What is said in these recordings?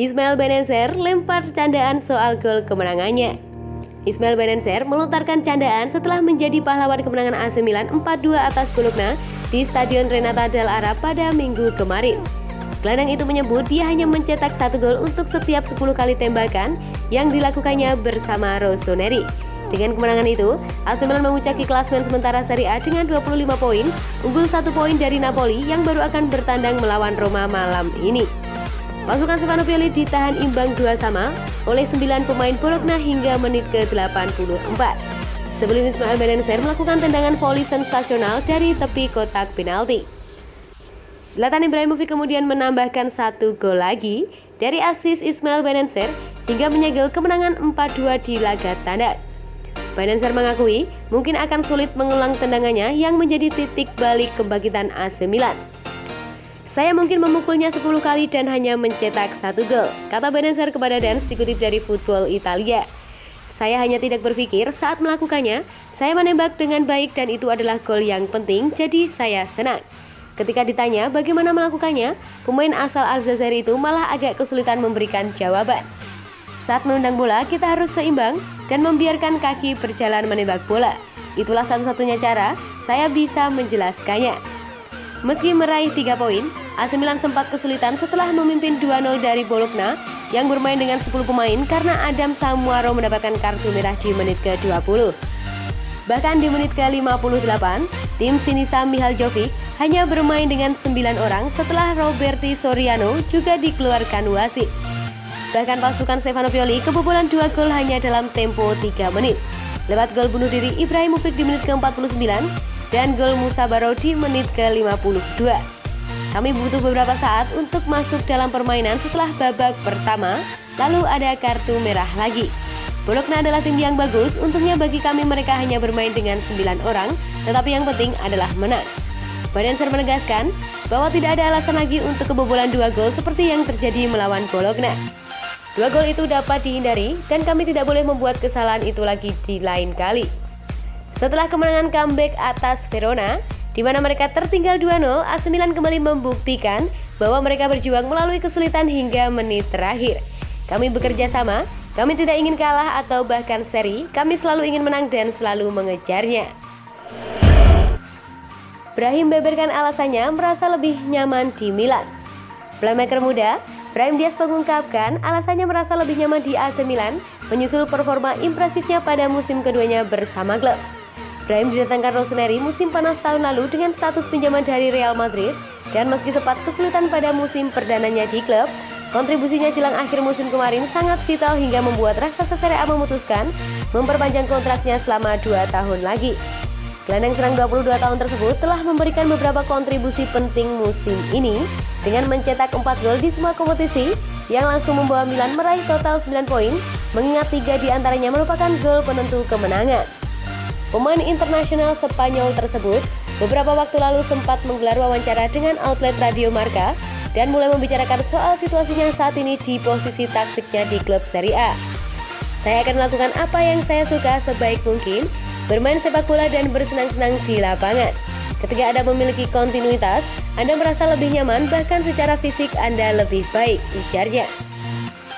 Ismail Bennacer lempar candaan soal gol kemenangannya. Ismail Bennacer melontarkan candaan setelah menjadi pahlawan kemenangan AC Milan 4-2 atas Bologna di Stadion Renata del Ara pada Minggu kemarin. Gelandang itu menyebut dia hanya mencetak 1 gol untuk setiap 10 kali tembakan yang dilakukannya bersama Rossoneri. Dengan kemenangan itu, AC Milan memuncaki klasemen sementara Serie A dengan 25 poin, unggul 1 poin dari Napoli yang baru akan bertandang melawan Roma malam ini. Pasukan Stefano Pioli ditahan imbang 2-2 oleh 9 pemain Bologna hingga menit ke-84. Sebelum Ismail Bennacer melakukan tendangan voli sensasional dari tepi kotak penalti. Zlatan Ibrahimovic kemudian menambahkan 1 gol lagi dari assist Ismail Bennacer hingga menyegel kemenangan 4-2 di laga tandang. Bennacer mengakui mungkin akan sulit mengulang tendangannya yang menjadi titik balik kebangkitan AC Milan. Saya mungkin memukulnya 10 kali dan hanya mencetak 1 gol, kata Bennacer kepada Dance dikutip dari Football Italia. Saya hanya tidak berpikir saat melakukannya, saya menembak dengan baik dan itu adalah gol yang penting, jadi saya senang. Ketika ditanya bagaimana melakukannya, pemain asal Aljazair itu malah agak kesulitan memberikan jawaban. Saat menendang bola, kita harus seimbang dan membiarkan kaki berjalan menembak bola. Itulah satu-satunya cara saya bisa menjelaskannya. Meski meraih 3 poin, AC Milan sempat kesulitan setelah memimpin 2-0 dari Bologna yang bermain dengan 10 pemain karena Adam Samuaro mendapatkan kartu merah di menit ke-20. Bahkan di menit ke-58, tim Sinisa Mihajlovic hanya bermain dengan 9 orang setelah Roberto Soriano juga dikeluarkan wasit. Bahkan pasukan Stefano Pioli kebobolan 2 gol hanya dalam tempo 3 menit. Lewat gol bunuh diri Ibrahimovic di menit ke-49 dan gol Musa Baro di menit ke-52. Kami butuh beberapa saat untuk masuk dalam permainan setelah babak pertama, lalu ada kartu merah lagi. Bologna adalah tim yang bagus, untungnya bagi kami mereka hanya bermain dengan 9 orang, tetapi yang penting adalah menang. Bennacer menegaskan bahwa tidak ada alasan lagi untuk kebobolan 2 gol seperti yang terjadi melawan Bologna. 2 gol itu dapat dihindari dan kami tidak boleh membuat kesalahan itu lagi di lain kali. Setelah kemenangan comeback atas Verona, di mana mereka tertinggal 2-0, AC Milan kembali membuktikan bahwa mereka berjuang melalui kesulitan hingga menit terakhir. Kami bekerja sama, kami tidak ingin kalah atau bahkan seri, kami selalu ingin menang dan selalu mengejarnya. Brahim beberkan alasannya merasa lebih nyaman di Milan. Playmaker muda, Brahim Diaz mengungkapkan alasannya merasa lebih nyaman di AC Milan menyusul performa impresifnya pada musim keduanya bersama klub. Brahim didatangkan Rossoneri musim panas tahun lalu dengan status pinjaman dari Real Madrid dan meski sempat kesulitan pada musim perdananya di klub, kontribusinya jelang akhir musim kemarin sangat vital hingga membuat raksasa Serie A memutuskan memperpanjang kontraknya selama 2 tahun lagi. Gelandang serang 22 tahun tersebut telah memberikan beberapa kontribusi penting musim ini dengan mencetak 4 gol di semua kompetisi yang langsung membawa Milan meraih total 9 poin, mengingat 3 diantaranya merupakan gol penentu kemenangan. Pemain internasional Spanyol tersebut beberapa waktu lalu sempat menggelar wawancara dengan outlet Radio Marca dan mulai membicarakan soal situasinya saat ini di posisi taktiknya di klub Serie A. Saya akan melakukan apa yang saya suka sebaik mungkin, bermain sepak bola dan bersenang-senang di lapangan. Ketika Anda memiliki kontinuitas, Anda merasa lebih nyaman bahkan secara fisik Anda lebih baik, ujarnya.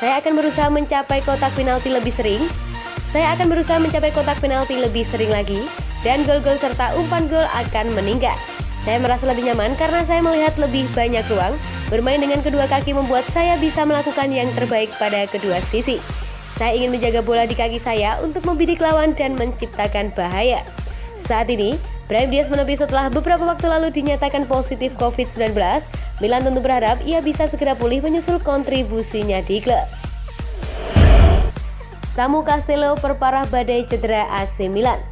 Saya akan berusaha mencapai kotak penalti lebih sering. Saya akan berusaha mencapai kotak penalti lebih sering lagi dan gol-gol serta umpan gol akan meningkat. Saya merasa lebih nyaman karena saya melihat lebih banyak ruang. Bermain dengan kedua kaki membuat saya bisa melakukan yang terbaik pada kedua sisi. Saya ingin menjaga bola di kaki saya untuk membidik lawan dan menciptakan bahaya. Saat ini, Brahim Diaz menepi setelah beberapa waktu lalu dinyatakan positif COVID-19. Milan tentu berharap ia bisa segera pulih menyusul kontribusinya di klub. Samu Castello perparah badai cedera AC Milan.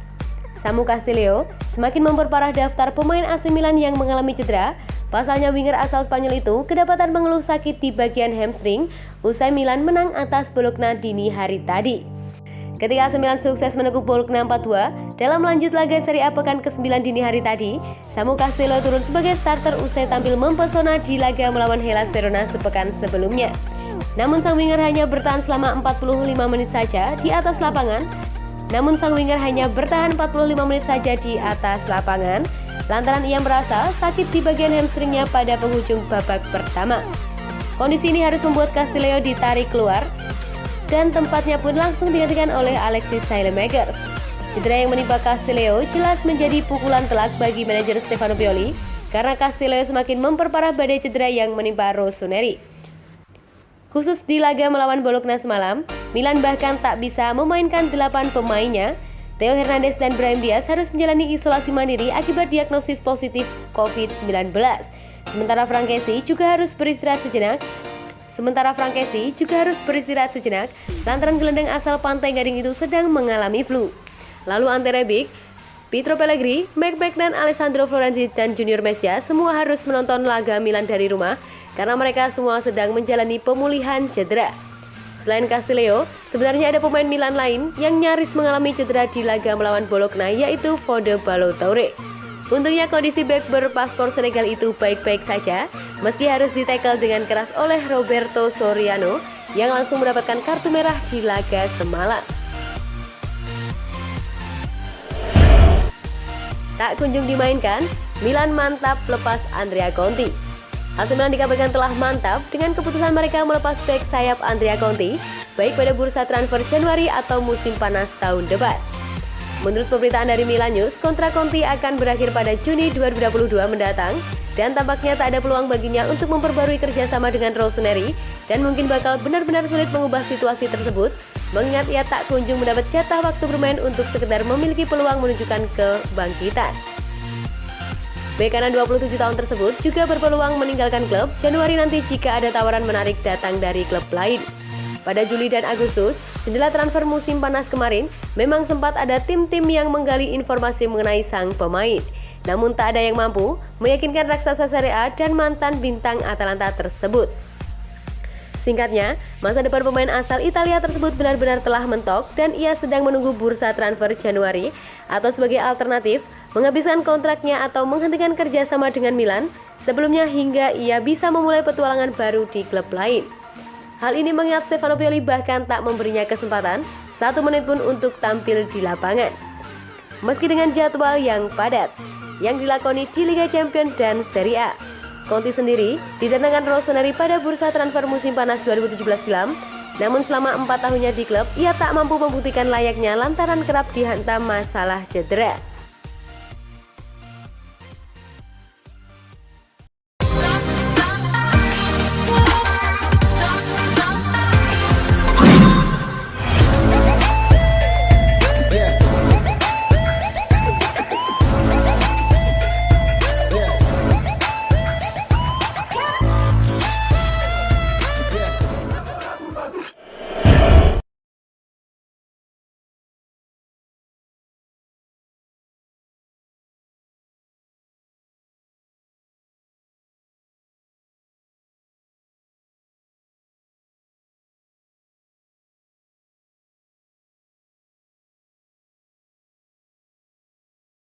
Samu Castello semakin memperparah daftar pemain AC Milan yang mengalami cedera. Pasalnya winger asal Spanyol itu kedapatan mengeluh sakit di bagian hamstring usai Milan menang atas Bologna dini hari tadi. Ketika AC Milan sukses menekuk Bologna 4-2 dalam lanjut laga Serie A pekan ke-9 dini hari tadi, Samu Castello turun sebagai starter usai tampil mempesona di laga melawan Hellas Verona sepekan sebelumnya. Namun sang winger hanya bertahan selama 45 menit saja di atas lapangan. Lantaran ia merasa sakit di bagian hamstringnya pada penghujung babak pertama. Kondisi ini harus membuat Castillejo ditarik keluar dan tempatnya pun langsung digantikan oleh Alexis Saelemaekers. Cedera yang menimpa Castillejo jelas menjadi pukulan telak bagi manajer Stefano Pioli karena Castillejo semakin memperparah badai cedera yang menimpa Rossoneri. Khusus di laga melawan Bologna semalam, Milan bahkan tak bisa memainkan 8 pemainnya. Theo Hernandez dan Brahim Diaz harus menjalani isolasi mandiri akibat diagnosis positif COVID-19. Sementara Frankesi juga harus beristirahat sejenak lantaran gelandang asal Pantai Gading itu sedang mengalami flu. Lalu Ante Rebic, Pietro Pellegrini, McBeth, Alessandro Florenzi dan Junior Messias semua harus menonton laga Milan dari rumah karena mereka semua sedang menjalani pemulihan cedera. Selain Castillejo, sebenarnya ada pemain Milan lain yang nyaris mengalami cedera di laga melawan Bologna, yaitu Fode Ballo-Touré. Untungnya kondisi bek berpaspor Senegal itu baik-baik saja, meski harus ditackle dengan keras oleh Roberto Soriano yang langsung mendapatkan kartu merah di laga semalam. Tak kunjung dimainkan, Milan mantap lepas Andrea Conti. AC Milan dikabarkan telah mantap dengan keputusan mereka melepas bek sayap Andrea Conti, baik pada bursa transfer Januari atau musim panas tahun depan. Menurut pemberitaan dari Milan News, kontrak Conti akan berakhir pada Juni 2022 mendatang dan tampaknya tak ada peluang baginya untuk memperbarui kerjasama dengan Rossoneri dan mungkin bakal benar-benar sulit mengubah situasi tersebut mengingat ia tak kunjung mendapat jatah waktu bermain untuk sekedar memiliki peluang menunjukkan kebangkitan. Bek kanan 27 tahun tersebut juga berpeluang meninggalkan klub Januari nanti jika ada tawaran menarik datang dari klub lain. Pada Juli dan Agustus, jendela transfer musim panas kemarin, memang sempat ada tim-tim yang menggali informasi mengenai sang pemain. Namun tak ada yang mampu meyakinkan raksasa Serie A dan mantan bintang Atalanta tersebut. Singkatnya, masa depan pemain asal Italia tersebut benar-benar telah mentok dan ia sedang menunggu bursa transfer Januari atau sebagai alternatif menghabiskan kontraknya atau menghentikan kerjasama dengan Milan sebelumnya hingga ia bisa memulai petualangan baru di klub lain. Hal ini mengingat Stefano Pioli bahkan tak memberinya kesempatan 1 menit pun untuk tampil di lapangan. Meski dengan jadwal yang padat yang dilakoni di Liga Champions dan Serie A, Conti sendiri didatangkan Rossoneri pada bursa transfer musim panas 2017 silam. Namun selama 4 tahunnya di klub, ia tak mampu membuktikan layaknya lantaran kerap dihantam masalah cedera.